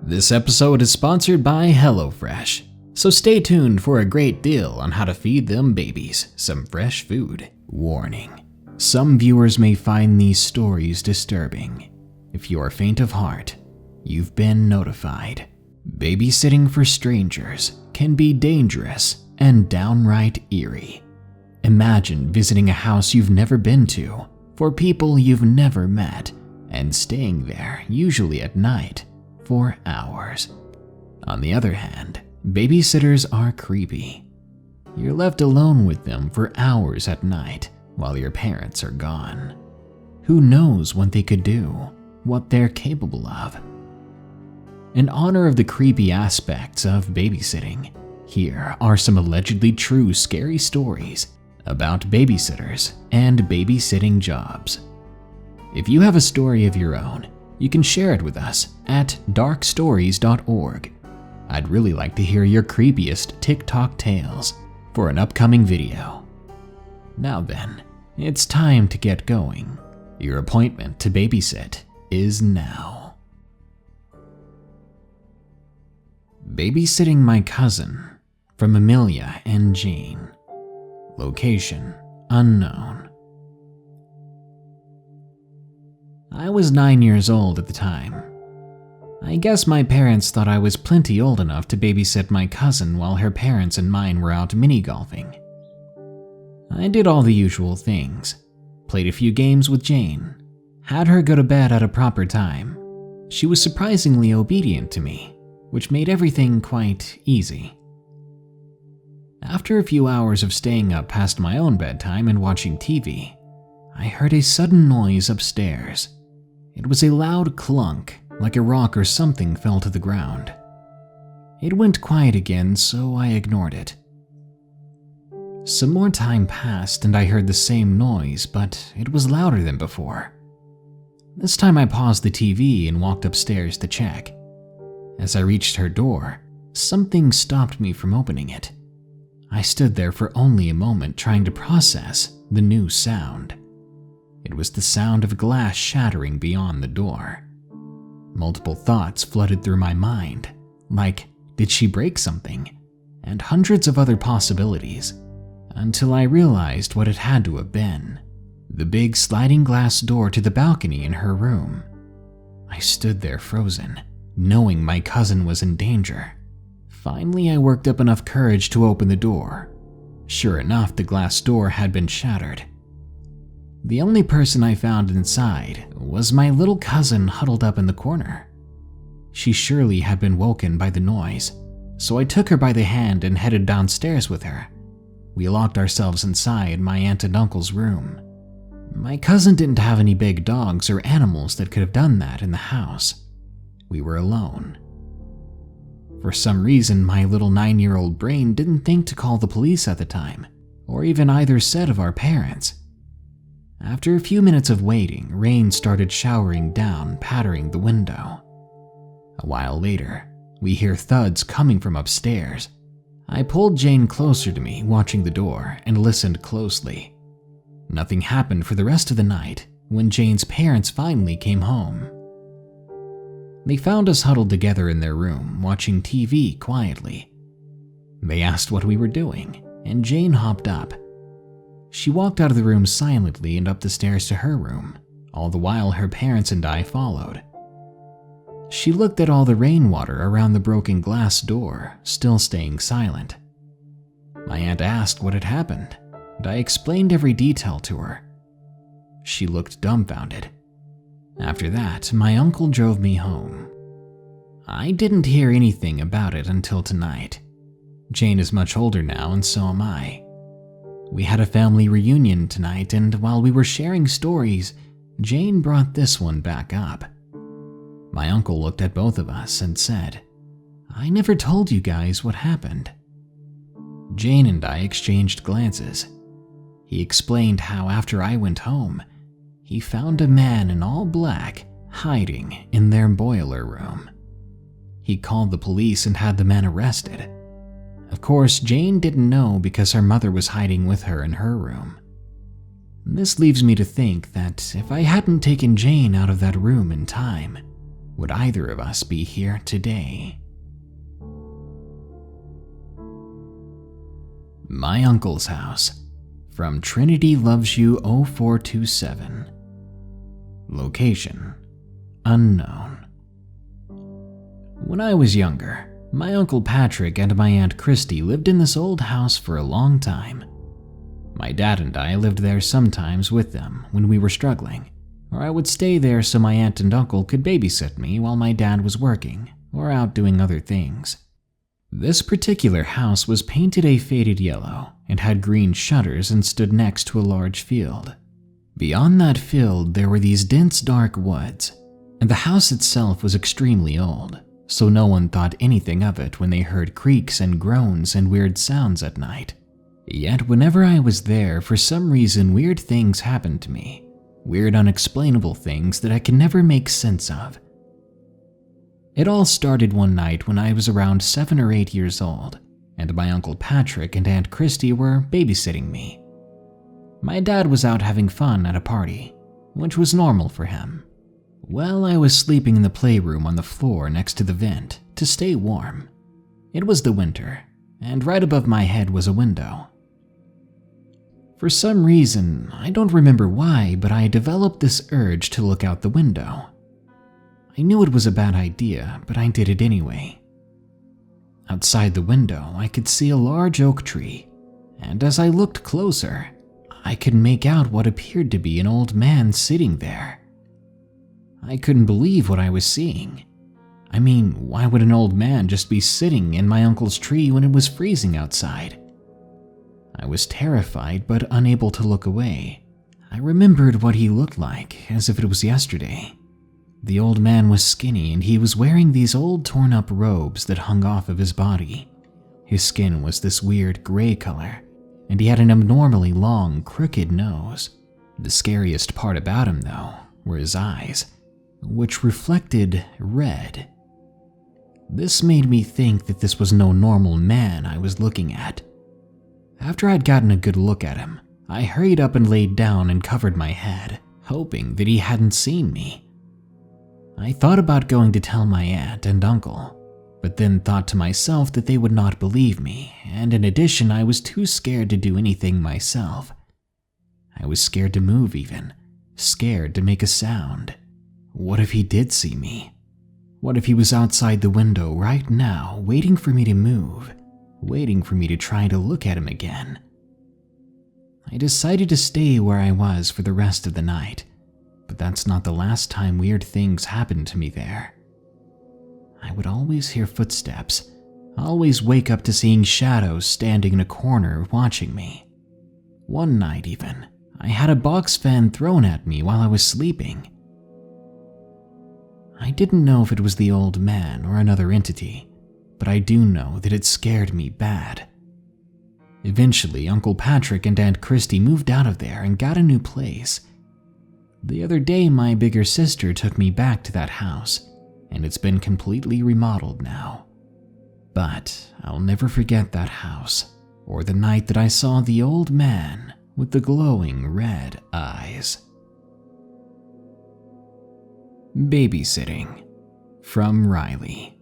This episode is sponsored by HelloFresh, so stay tuned for a great deal on how to feed them babies some fresh food. Warning: some viewers may find these stories disturbing. If you are faint of heart, you've been notified. Babysitting for strangers can be dangerous and downright eerie. Imagine visiting a house you've never been to, for people you've never met, and staying there, usually at night, for hours. On the other hand, babysitters are creepy. You're left alone with them for hours at night while your parents are gone. Who knows what they could do, what they're capable of? In honor of the creepy aspects of babysitting, here are some allegedly true scary stories about babysitters and babysitting jobs. If you have a story of your own, you can share it with us at darkstories.org. I'd really like to hear your creepiest TikTok tales for an upcoming video. Now then, it's time to get going. Your appointment to babysit is now. Babysitting my cousin, from Amelia and Jane. Location unknown. I was 9 years old at the time. I guess my parents thought I was plenty old enough to babysit my cousin while her parents and mine were out mini-golfing. I did all the usual things, played a few games with Jane, had her go to bed at a proper time. She was surprisingly obedient to me, which made everything quite easy. After a few hours of staying up past my own bedtime and watching TV, I heard a sudden noise upstairs. It was a loud clunk, like a rock or something fell to the ground. It went quiet again, so I ignored it. Some more time passed and I heard the same noise, but it was louder than before. This time I paused the TV and walked upstairs to check. As I reached her door, something stopped me from opening it. I stood there for only a moment trying to process the new sound. It was the sound of glass shattering beyond the door. Multiple thoughts flooded through my mind, like, did she break something? And hundreds of other possibilities, until I realized what it had to have been: the big sliding glass door to the balcony in her room. I stood there frozen, knowing my cousin was in danger. Finally, I worked up enough courage to open the door. Sure enough, the glass door had been shattered. The only person I found inside was my little cousin huddled up in the corner. She surely had been woken by the noise, so I took her by the hand and headed downstairs with her. We locked ourselves inside my aunt and uncle's room. My cousin didn't have any big dogs or animals that could have done that in the house. We were alone. For some reason, my little 9-year-old brain didn't think to call the police at the time, or even either set of our parents. After a few minutes of waiting, rain started showering down, pattering the window. A while later, we hear thuds coming from upstairs. I pulled Jane closer to me, watching the door, and listened closely. Nothing happened for the rest of the night when Jane's parents finally came home. They found us huddled together in their room, watching TV quietly. They asked what we were doing, and Jane hopped up. She walked out of the room silently and up the stairs to her room, all the while her parents and I followed. She looked at all the rainwater around the broken glass door, still staying silent. My aunt asked what had happened, and I explained every detail to her. She looked dumbfounded. After that, my uncle drove me home. I didn't hear anything about it until tonight. Jane is much older now, and so am I. We had a family reunion tonight, and while we were sharing stories, Jane brought this one back up. My uncle looked at both of us and said, "I never told you guys what happened." Jane and I exchanged glances. He explained how after I went home, he found a man in all black hiding in their boiler room. He called the police and had the man arrested. Of course, Jane didn't know because her mother was hiding with her in her room. This leaves me to think that if I hadn't taken Jane out of that room in time, would either of us be here today? My Uncle's House, from Trinity Loves You 0427. Location: unknown. When I was younger, my Uncle Patrick and my Aunt Christy lived in this old house for a long time. My dad and I lived there sometimes with them when we were struggling, or I would stay there so my aunt and uncle could babysit me while my dad was working or out doing other things. This particular house was painted a faded yellow and had green shutters and stood next to a large field. Beyond that field, there were these dense dark woods, and the house itself was extremely old, so no one thought anything of it when they heard creaks and groans and weird sounds at night. Yet whenever I was there, for some reason weird things happened to me. Weird unexplainable things that I could never make sense of. It all started one night when I was around 7 or 8 years old, and my Uncle Patrick and Aunt Christy were babysitting me. My dad was out having fun at a party, which was normal for him. Well, I was sleeping in the playroom on the floor next to the vent to stay warm. It was the winter, and right above my head was a window. For some reason, I don't remember why, but I developed this urge to look out the window. I knew it was a bad idea, but I did it anyway. Outside the window, I could see a large oak tree, and as I looked closer, I could make out what appeared to be an old man sitting there. I couldn't believe what I was seeing. I mean, why would an old man just be sitting in my uncle's tree when it was freezing outside? I was terrified but unable to look away. I remembered what he looked like as if it was yesterday. The old man was skinny and he was wearing these old torn up robes that hung off of his body. His skin was this weird gray color, and he had an abnormally long, crooked nose. The scariest part about him, though, were his eyes, which reflected red. This made me think that this was no normal man I was looking at. After I'd gotten a good look at him, I hurried up and laid down and covered my head, hoping that he hadn't seen me. I thought about going to tell my aunt and uncle, but then thought to myself that they would not believe me, and in addition, I was too scared to do anything myself. I was scared to move even, scared to make a sound. What if he did see me? What if he was outside the window right now, waiting for me to move, waiting for me to try to look at him again? I decided to stay where I was for the rest of the night, but that's not the last time weird things happened to me there. I would always hear footsteps, always wake up to seeing shadows standing in a corner watching me. One night even, I had a box fan thrown at me while I was sleeping. I didn't know if it was the old man or another entity, but I do know that it scared me bad. Eventually, Uncle Patrick and Aunt Christy moved out of there and got a new place. The other day, my bigger sister took me back to that house, and it's been completely remodeled now. But I'll never forget that house, or the night that I saw the old man with the glowing red eyes. Babysitting, from Riley.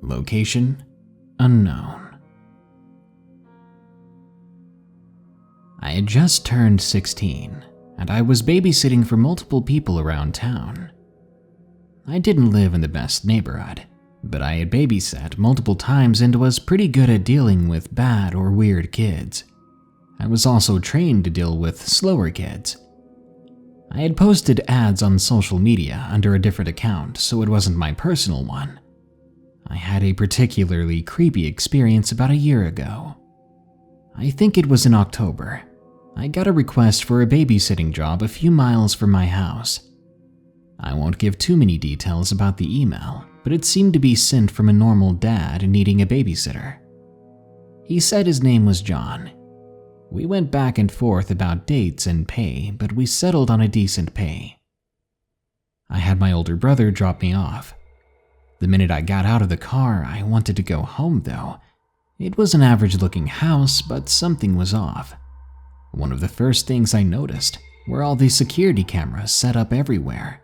Location: unknown. I had just turned 16, and I was babysitting for multiple people around town. I didn't live in the best neighborhood, but I had babysat multiple times and was pretty good at dealing with bad or weird kids. I was also trained to deal with slower kids. I had posted ads on social media under a different account, so it wasn't my personal one. I had a particularly creepy experience about a year ago. I think it was in October. I got a request for a babysitting job a few miles from my house. I won't give too many details about the email, but it seemed to be sent from a normal dad needing a babysitter. He said his name was John. We went back and forth about dates and pay, but we settled on a decent pay. I had my older brother drop me off. The minute I got out of the car, I wanted to go home though. It was an average-looking house, but something was off. One of the first things I noticed were all the security cameras set up everywhere.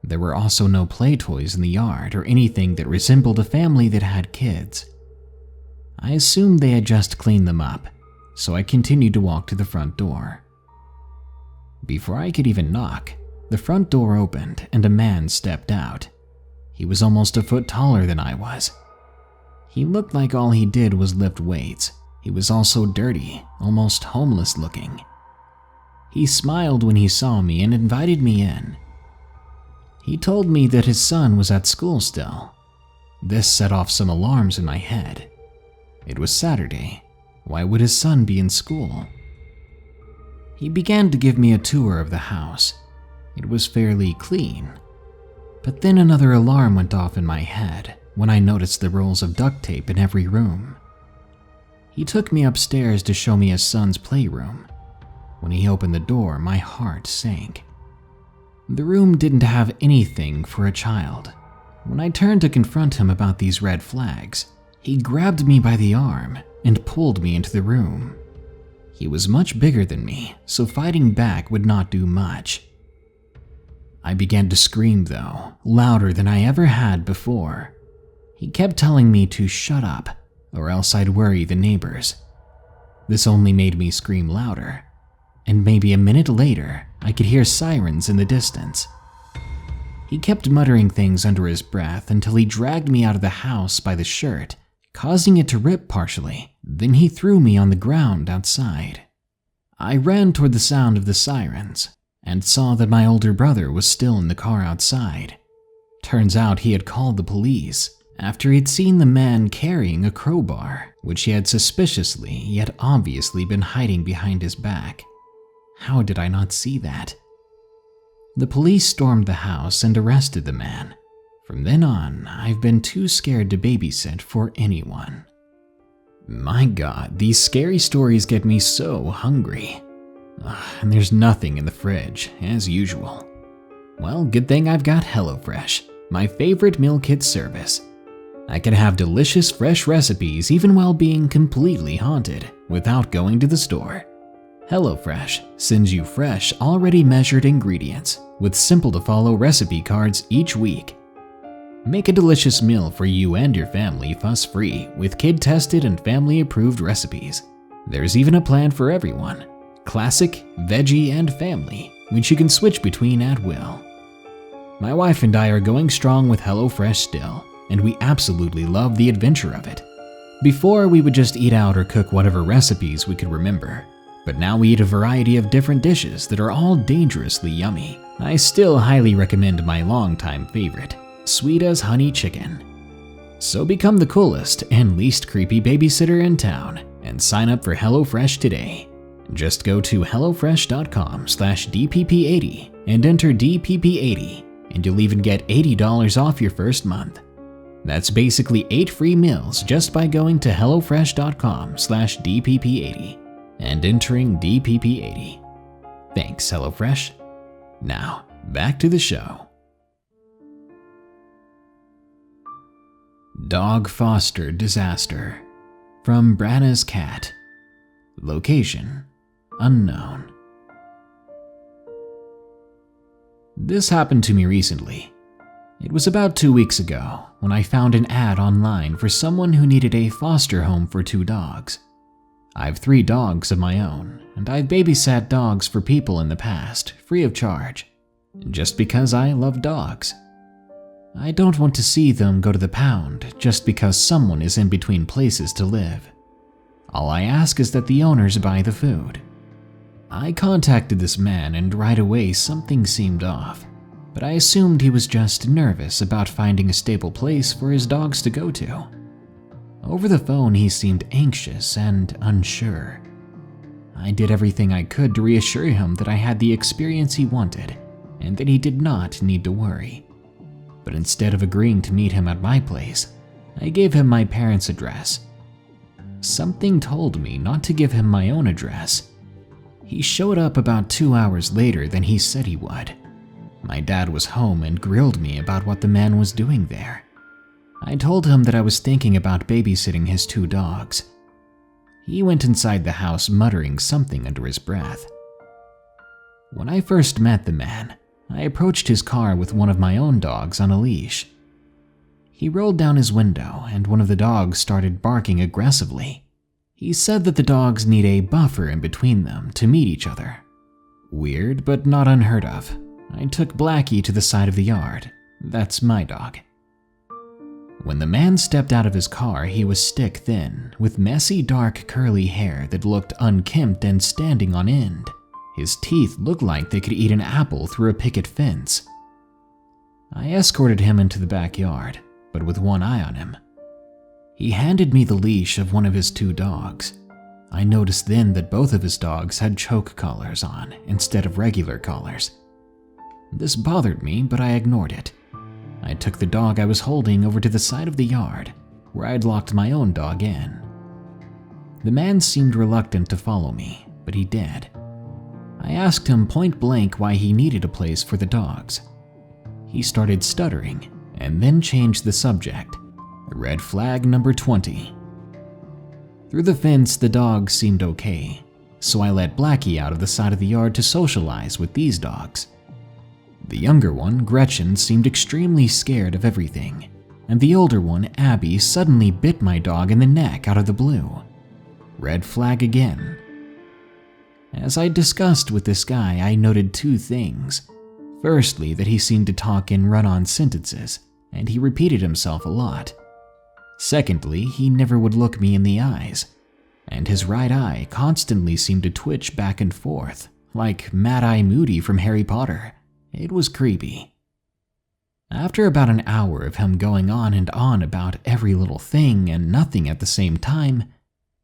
There were also no play toys in the yard or anything that resembled a family that had kids. I assumed they had just cleaned them up, so I continued to walk to the front door. Before I could even knock, the front door opened and a man stepped out. He was almost a foot taller than I was. He looked like all he did was lift weights. He was also dirty, almost homeless looking. He smiled when he saw me and invited me in. He told me that his son was at school still. This set off some alarms in my head. It was Saturday. Why would his son be in school? He began to give me a tour of the house. It was fairly clean. But then another alarm went off in my head when I noticed the rolls of duct tape in every room. He took me upstairs to show me his son's playroom. When he opened the door, my heart sank. The room didn't have anything for a child. When I turned to confront him about these red flags, he grabbed me by the arm and pulled me into the room. He was much bigger than me, so fighting back would not do much. I began to scream though, louder than I ever had before. He kept telling me to shut up, or else I'd worry the neighbors. This only made me scream louder, and maybe a minute later, I could hear sirens in the distance. He kept muttering things under his breath until he dragged me out of the house by the shirt, causing it to rip partially. Then he threw me on the ground outside. I ran toward the sound of the sirens and saw that my older brother was still in the car outside. Turns out he had called the police after he'd seen the man carrying a crowbar, which he had suspiciously yet obviously been hiding behind his back. How did I not see that? The police stormed the house and arrested the man. From then on, I've been too scared to babysit for anyone. My God, these scary stories get me so hungry. And there's nothing in the fridge, as usual. Well, good thing I've got HelloFresh, my favorite meal kit service. I can have delicious fresh recipes even while being completely haunted without going to the store. HelloFresh sends you fresh, already measured ingredients with simple-to-follow recipe cards each week. Make a delicious meal for you and your family fuss-free with kid-tested and family-approved recipes. There's even a plan for everyone: classic, veggie, and family, which you can switch between at will. My wife and I are going strong with HelloFresh still, and we absolutely love the adventure of it. Before, we would just eat out or cook whatever recipes we could remember. But now we eat a variety of different dishes that are all dangerously yummy. I still highly recommend my longtime favorite, sweet as honey chicken. So become the coolest and least creepy babysitter in town and sign up for HelloFresh today. Just go to hellofresh.com/DPP80 and enter DPP80 and you'll even get $80 off your first month. That's basically 8 free meals just by going to hellofresh.com/DPP80 and entering DPP80. Thanks, HelloFresh. Now, back to the show. Dog Foster Disaster from BrannasCat. Location unknown. This happened to me recently. It was about 2 weeks ago when I found an ad online for someone who needed a foster home for 2 dogs. I have 3 dogs of my own, and I've babysat dogs for people in the past, free of charge, just because I love dogs. I don't want to see them go to the pound just because someone is in between places to live. All I ask is that the owners buy the food. I contacted this man and right away something seemed off, but I assumed he was just nervous about finding a stable place for his dogs to go to. Over the phone, he seemed anxious and unsure. I did everything I could to reassure him that I had the experience he wanted and that he did not need to worry. But instead of agreeing to meet him at my place, I gave him my parents' address. Something told me not to give him my own address. He showed up about 2 hours later than he said he would. My dad was home and grilled me about what the man was doing there. I told him that I was thinking about babysitting his 2 dogs. He went inside the house muttering something under his breath. When I first met the man, I approached his car with one of my own dogs on a leash. He rolled down his window and one of the dogs started barking aggressively. He said that the dogs need a buffer in between them to meet each other. Weird, but not unheard of. I took Blackie to the side of the yard. That's my dog. When the man stepped out of his car, he was stick thin, with messy dark curly hair that looked unkempt and standing on end. His teeth looked like they could eat an apple through a picket fence. I escorted him into the backyard, but with one eye on him. He handed me the leash of one of his two dogs. I noticed then that both of his dogs had choke collars on instead of regular collars. This bothered me, but I ignored it. I took the dog I was holding over to the side of the yard, where I'd locked my own dog in. The man seemed reluctant to follow me, but he did. I asked him point blank why he needed a place for the dogs. He started stuttering, and then changed the subject. Red flag number 20. Through the fence, the dogs seemed okay, so I let Blackie out of the side of the yard to socialize with these dogs. The younger one, Gretchen, seemed extremely scared of everything, and the older one, Abby, suddenly bit my dog in the neck out of the blue. Red flag again. As I discussed with this guy, I noted two things. Firstly, that he seemed to talk in run-on sentences, and he repeated himself a lot. Secondly, he never would look me in the eyes, and his right eye constantly seemed to twitch back and forth, like Mad Eye Moody from Harry Potter. It was creepy. After about an hour of him going on and on about every little thing and nothing at the same time,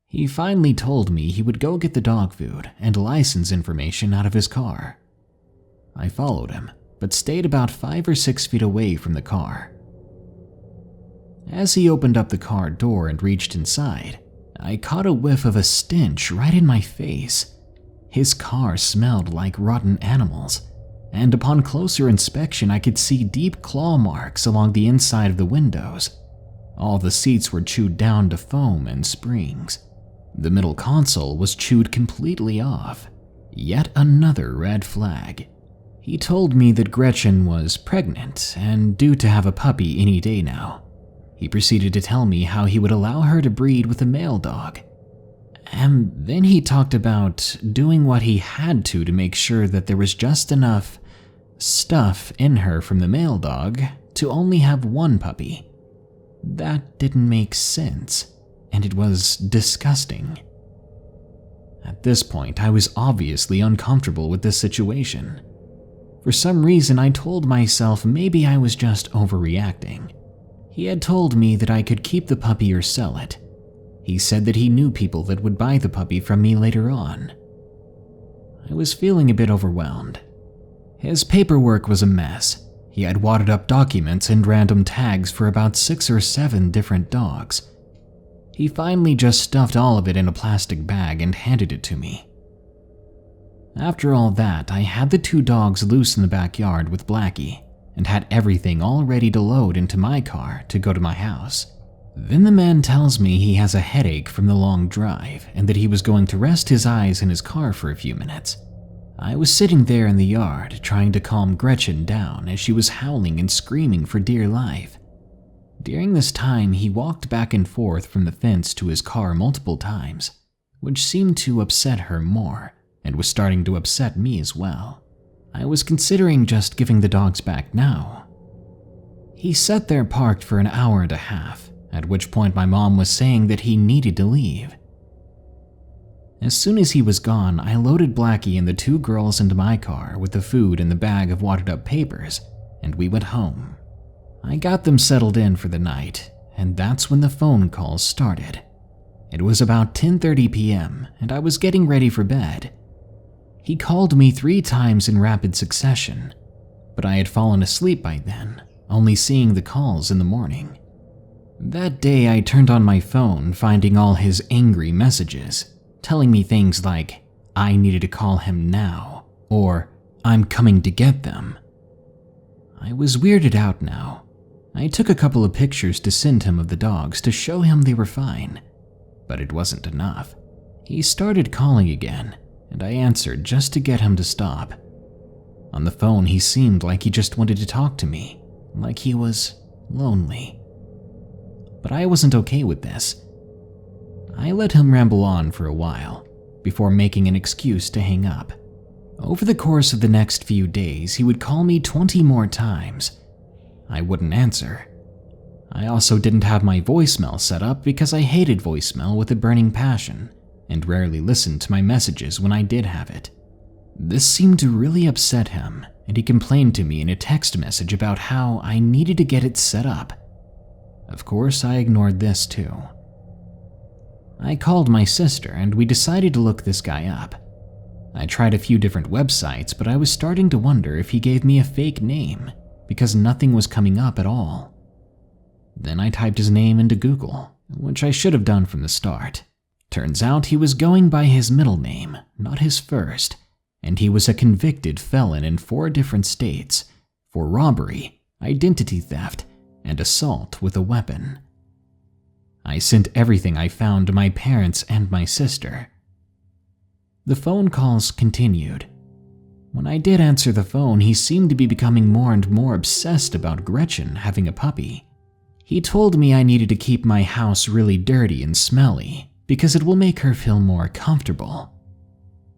he finally told me he would go get the dog food and license information out of his car. I followed him, but stayed about 5 or 6 feet away from the car. As he opened up the car door and reached inside, I caught a whiff of a stench right in my face. His car smelled like rotten animals, and upon closer inspection I could see deep claw marks along the inside of the windows. All the seats were chewed down to foam and springs. The middle console was chewed completely off. Yet another red flag. He told me that Gretchen was pregnant and due to have a puppy any day now. He proceeded to tell me how he would allow her to breed with a male dog. And then he talked about doing what he had to make sure that there was just enough stuff in her from the male dog to only have one puppy. That didn't make sense, and it was disgusting. At this point, I was obviously uncomfortable with this situation. For some reason, I told myself maybe I was just overreacting. He had told me that I could keep the puppy or sell it. He said that he knew people that would buy the puppy from me later on. I was feeling a bit overwhelmed. His paperwork was a mess. He had wadded up documents and random tags for about 6 or 7 different dogs. He finally just stuffed all of it in a plastic bag and handed it to me. After all that, I had the 2 dogs loose in the backyard with Blackie and had everything all ready to load into my car to go to my house. Then the man tells me he has a headache from the long drive and that he was going to rest his eyes in his car for a few minutes. I was sitting there in the yard trying to calm Gretchen down as she was howling and screaming for dear life. During this time, he walked back and forth from the fence to his car multiple times, which seemed to upset her more and was starting to upset me as well. I was considering just giving the dogs back now. He sat there parked for an hour and a half, at which point my mom was saying that he needed to leave. As soon as he was gone, I loaded Blackie and the 2 girls into my car with the food and the bag of wadded up papers, and we went home. I got them settled in for the night, and that's when the phone calls started. It was about 10:30 p.m., and I was getting ready for bed. He called me 3 times in rapid succession, but I had fallen asleep by then, only seeing the calls in the morning. That day I turned on my phone, finding all his angry messages, telling me things like, I needed to call him now, or I'm coming to get them. I was weirded out now. I took a couple of pictures to send him of the dogs to show him they were fine, but it wasn't enough. He started calling again, and I answered just to get him to stop. On the phone, he seemed like he just wanted to talk to me, like he was lonely. But I wasn't okay with this. I let him ramble on for a while, before making an excuse to hang up. Over the course of the next few days, he would call me 20 more times. I wouldn't answer. I also didn't have my voicemail set up because I hated voicemail with a burning passion, and rarely listened to my messages when I did have it. This seemed to really upset him, and he complained to me in a text message about how I needed to get it set up. Of course, I ignored this too. I called my sister and we decided to look this guy up. I tried a few different websites, but I was starting to wonder if he gave me a fake name, because nothing was coming up at all. Then I typed his name into Google, which I should have done from the start. Turns out he was going by his middle name, not his first, and he was a convicted felon in 4 different states for robbery, identity theft, and assault with a weapon. I sent everything I found to my parents and my sister. The phone calls continued. When I did answer the phone, he seemed to be becoming more and more obsessed about Gretchen having a puppy. He told me I needed to keep my house really dirty and smelly because it will make her feel more comfortable.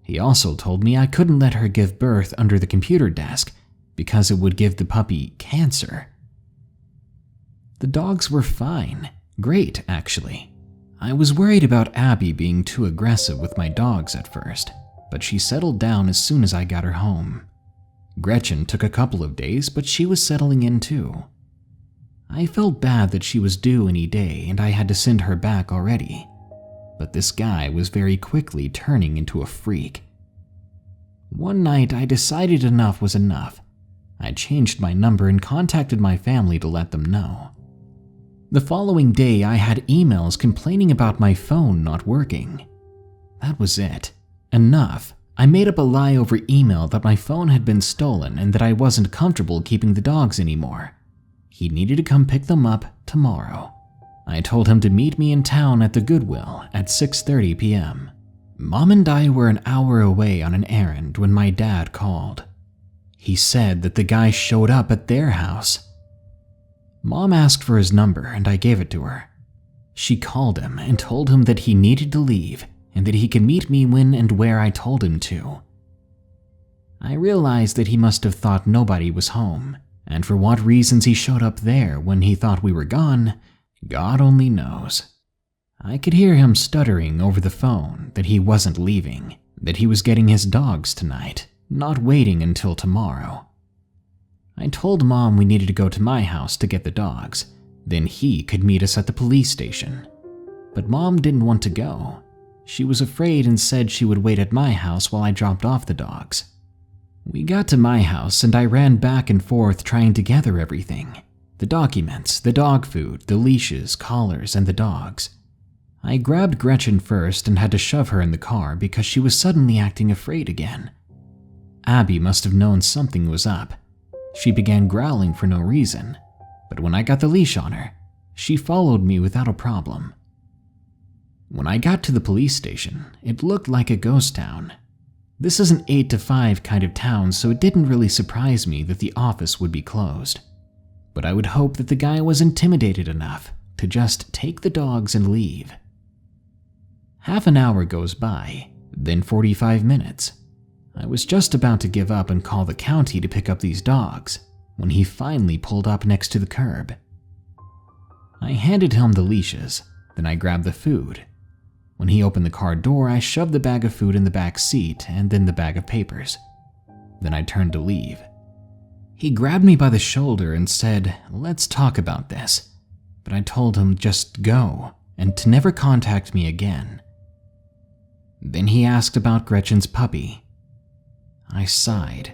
He also told me I couldn't let her give birth under the computer desk because it would give the puppy cancer. The dogs were fine. Great, actually. I was worried about Abby being too aggressive with my dogs at first, but she settled down as soon as I got her home. Gretchen took a couple of days, but she was settling in too. I felt bad that she was due any day and I had to send her back already, but this guy was very quickly turning into a freak. One night I decided enough was enough. I changed my number and contacted my family to let them know. The following day I had emails complaining about my phone not working. That was it. Enough. I made up a lie over email that my phone had been stolen and that I wasn't comfortable keeping the dogs anymore. He needed to come pick them up tomorrow. I told him to meet me in town at the Goodwill at 6:30 p.m. Mom and I were an hour away on an errand when my dad called. He said that the guy showed up at their house. Mom asked for his number and I gave it to her. She called him and told him that he needed to leave and that he could meet me when and where I told him to. I realized that he must have thought nobody was home, and for what reasons he showed up there when he thought we were gone, God only knows. I could hear him stuttering over the phone that he wasn't leaving, that he was getting his dogs tonight, not waiting until tomorrow. I told Mom we needed to go to my house to get the dogs, then he could meet us at the police station. But Mom didn't want to go. She was afraid and said she would wait at my house while I dropped off the dogs. We got to my house and I ran back and forth trying to gather everything. The documents, the dog food, the leashes, collars, and the dogs. I grabbed Gretchen first and had to shove her in the car because she was suddenly acting afraid again. Abby must have known something was up. She began growling for no reason, but when I got the leash on her, she followed me without a problem. When I got to the police station, it looked like a ghost town. This is an 8 to 5 kind of town, so it didn't really surprise me that the office would be closed. But I would hope that the guy was intimidated enough to just take the dogs and leave. Half an hour goes by, then 45 minutes. I was just about to give up and call the county to pick up these dogs when he finally pulled up next to the curb. I handed him the leashes, then I grabbed the food. When he opened the car door, I shoved the bag of food in the back seat and then the bag of papers. Then I turned to leave. He grabbed me by the shoulder and said, "Let's talk about this." But I told him just go and to never contact me again. Then he asked about Gretchen's puppy. I sighed.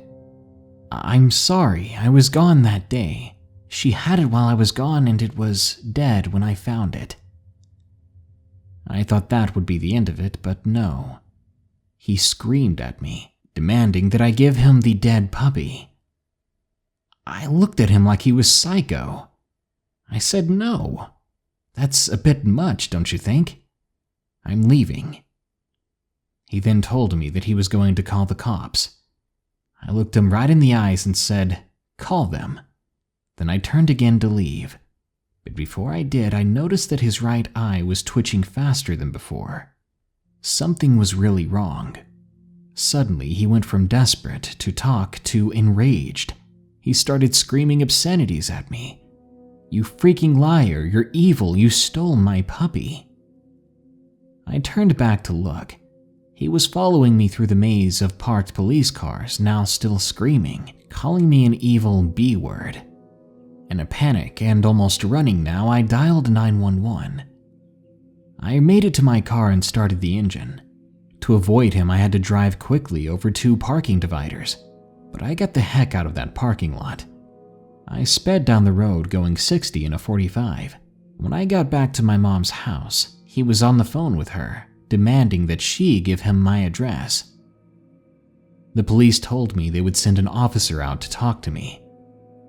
"I'm sorry, I was gone that day. She had it while I was gone and it was dead when I found it." I thought that would be the end of it, but no. He screamed at me, demanding that I give him the dead puppy. I looked at him like he was psycho. I said no. That's a bit much, don't you think? I'm leaving. He then told me that he was going to call the cops. I looked him right in the eyes and said, "Call them." Then I turned again to leave. But before I did, I noticed that his right eye was twitching faster than before. Something was really wrong. Suddenly, he went from desperate to talk to enraged. He started screaming obscenities at me. "You freaking liar, you're evil, you stole my puppy." I turned back to look. He was following me through the maze of parked police cars, now still screaming, calling me an evil B-word. In a panic and almost running now, I dialed 911. I made it to my car and started the engine. To avoid him, I had to drive quickly over 2 parking dividers, but I got the heck out of that parking lot. I sped down the road going 60 in a 45. When I got back to my mom's house, he was on the phone with her, demanding that she give him my address. The police told me they would send an officer out to talk to me.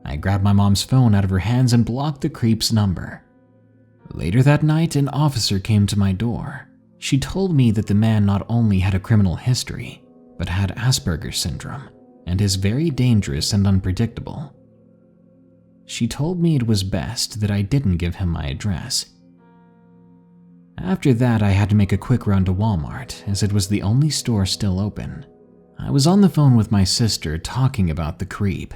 I grabbed my mom's phone out of her hands and blocked the creep's number. Later that night, an officer came to my door. She told me that the man not only had a criminal history, but had Asperger's syndrome and is very dangerous and unpredictable. She told me it was best that I didn't give him my address. After that, I had to make a quick run to Walmart, as it was the only store still open. I was on the phone with my sister talking about the creep.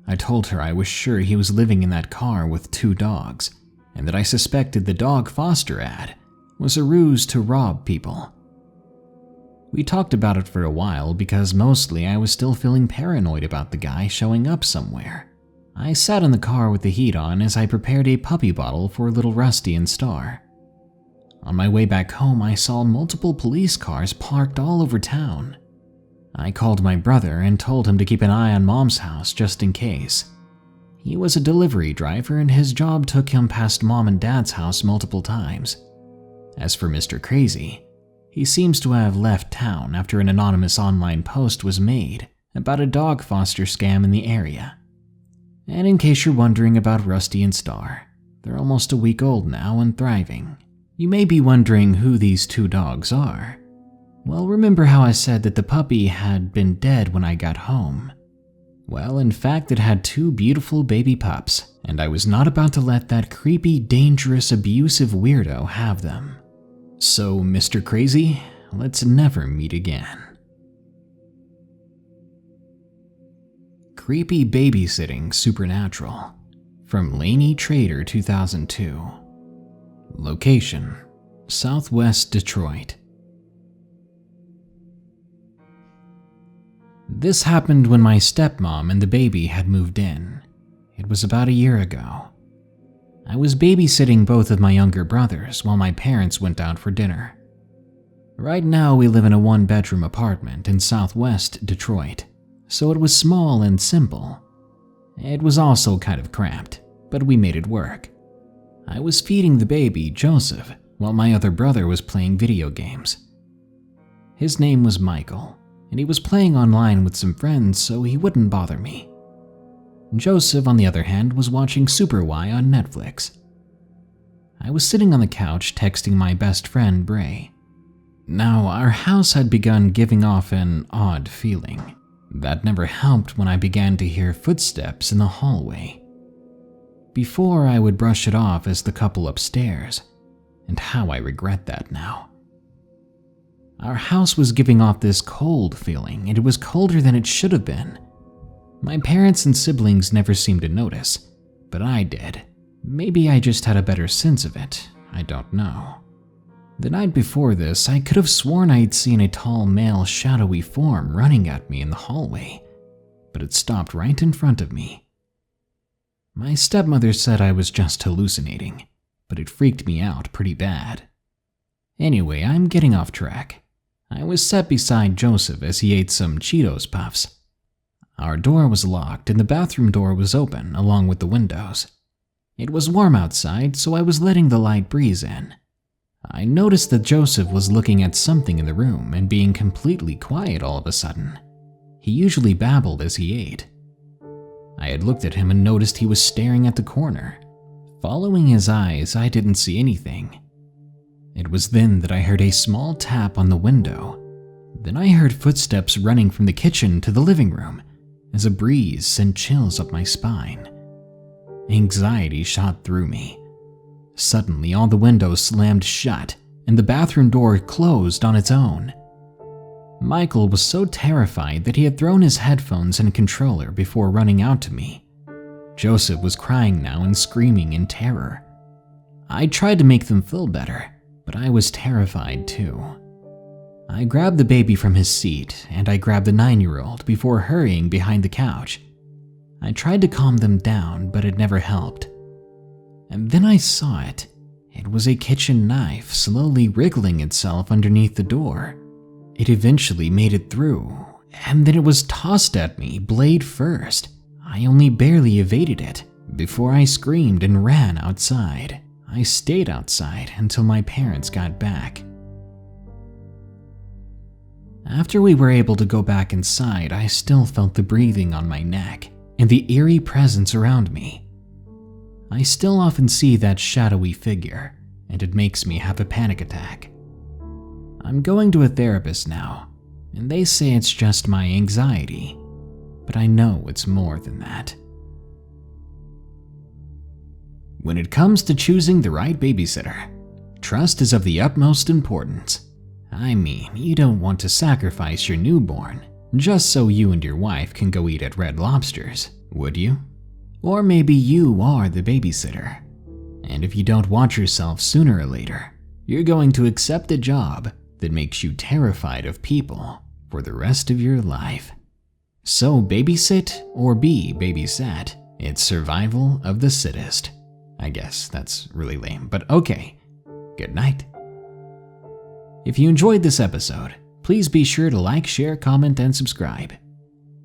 I told her I was sure he was living in that car with 2 dogs, and that I suspected the dog foster ad was a ruse to rob people. We talked about it for a while because mostly I was still feeling paranoid about the guy showing up somewhere. I sat in the car with the heat on as I prepared a puppy bottle for little Rusty and Star. On my way back home, I saw multiple police cars parked all over town. I called my brother and told him to keep an eye on Mom's house just in case. He was a delivery driver and his job took him past Mom and Dad's house multiple times. As for Mr. Crazy, he seems to have left town after an anonymous online post was made about a dog foster scam in the area. And in case you're wondering about Rusty and Star, they're almost a week old now and thriving. You may be wondering who these 2 dogs are. Well, remember how I said that the puppy had been dead when I got home? Well, in fact, it had 2 beautiful baby pups, and I was not about to let that creepy, dangerous, abusive weirdo have them. So, Mr. Crazy, let's never meet again. Creepy Babysitting Supernatural from Laney Trader 2002. Location: Southwest Detroit. This happened when my stepmom and the baby had moved in. It was about a year ago. I was babysitting both of my younger brothers while my parents went out for dinner. Right now we live in a 1-bedroom apartment in Southwest Detroit, so it was small and simple. It was also kind of cramped, but we made it work. I was feeding the baby, Joseph, while my other brother was playing video games. His name was Michael, and he was playing online with some friends so he wouldn't bother me. Joseph, on the other hand, was watching Super Y on Netflix. I was sitting on the couch texting my best friend, Bray. Now, our house had begun giving off an odd feeling. That never helped when I began to hear footsteps in the hallway. Before, I would brush it off as the couple upstairs, and how I regret that now. Our house was giving off this cold feeling, and it was colder than it should have been. My parents and siblings never seemed to notice, but I did. Maybe I just had a better sense of it, I don't know. The night before this, I could have sworn I'd seen a tall male shadowy form running at me in the hallway, but it stopped right in front of me. My stepmother said I was just hallucinating, but it freaked me out pretty bad. Anyway, I'm getting off track. I was sat beside Joseph as he ate some Cheetos Puffs. Our door was locked and the bathroom door was open along with the windows. It was warm outside, so I was letting the light breeze in. I noticed that Joseph was looking at something in the room and being completely quiet all of a sudden. He usually babbled as he ate. I had looked at him and noticed he was staring at the corner. Following his eyes, I didn't see anything. It was then that I heard a small tap on the window. Then I heard footsteps running from the kitchen to the living room, as a breeze sent chills up my spine. Anxiety shot through me. Suddenly, all the windows slammed shut and the bathroom door closed on its own. Michael was so terrified that he had thrown his headphones and controller before running out to me. Joseph was crying now and screaming in terror. I tried to make them feel better, but I was terrified too. I grabbed the baby from his seat and I grabbed the 9-year-old before hurrying behind the couch. I tried to calm them down, but it never helped. And then I saw it. It was a kitchen knife slowly wriggling itself underneath the door. It eventually made it through, and then it was tossed at me, blade first. I only barely evaded it before I screamed and ran outside. I stayed outside until my parents got back. After we were able to go back inside, I still felt the breathing on my neck and the eerie presence around me. I still often see that shadowy figure, and it makes me have a panic attack. I'm going to a therapist now, and they say it's just my anxiety, but I know it's more than that. When it comes to choosing the right babysitter, trust is of the utmost importance. I mean, you don't want to sacrifice your newborn just so you and your wife can go eat at Red Lobster's, would you? Or maybe you are the babysitter, and if you don't want yourself sooner or later, you're going to accept a job that makes you terrified of people for the rest of your life. So babysit or be babysat, it's survival of the sittest. I guess that's really lame, but okay. Good night. If you enjoyed this episode, please be sure to like, share, comment, and subscribe.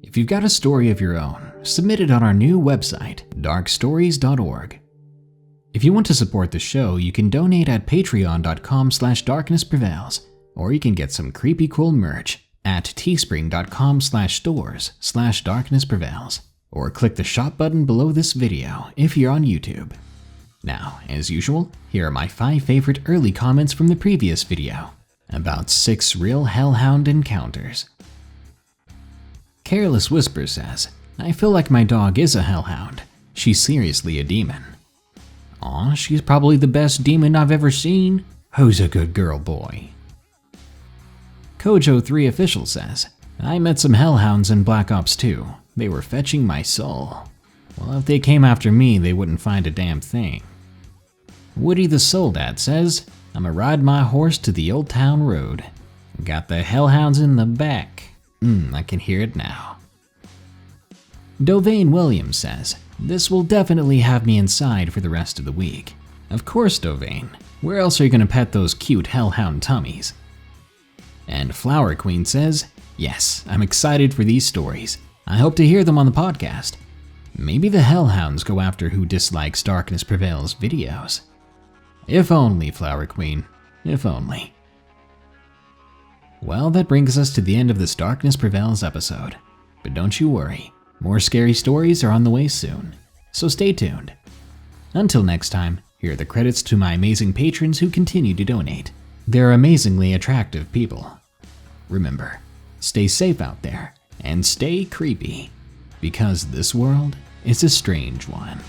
If you've got a story of your own, submit it on our new website, darkstories.org. If you want to support the show, you can donate at patreon.com/darknessprevails, or you can get some creepy cool merch at teespring.com/stores/darknessprevails, or click the shop button below this video if you're on YouTube. Now, as usual, here are my 5 favorite early comments from the previous video about 6 real hellhound encounters. Careless Whisper says, I feel like my dog is a hellhound. She's seriously a demon. Aw, she's probably the best demon I've ever seen. Who's a good girl boy? Kojo3 Official says, I met some hellhounds in Black Ops 2. They were fetching my soul. Well, if they came after me, they wouldn't find a damn thing. Woody the Soul Dad says, I'ma ride my horse to the Old Town Road. Got the hellhounds in the back. I can hear it now. Dovane Williams says, this will definitely have me inside for the rest of the week. Of course, Dovane. Where else are you gonna pet those cute hellhound tummies? And Flower Queen says, yes, I'm excited for these stories. I hope to hear them on the podcast. Maybe the hellhounds go after who dislikes Darkness Prevails videos. If only, Flower Queen, if only. Well, that brings us to the end of this Darkness Prevails episode. But don't you worry, more scary stories are on the way soon, so stay tuned. Until next time, here are the credits to my amazing patrons who continue to donate. They're amazingly attractive people. Remember, stay safe out there, and stay creepy, because this world is a strange one.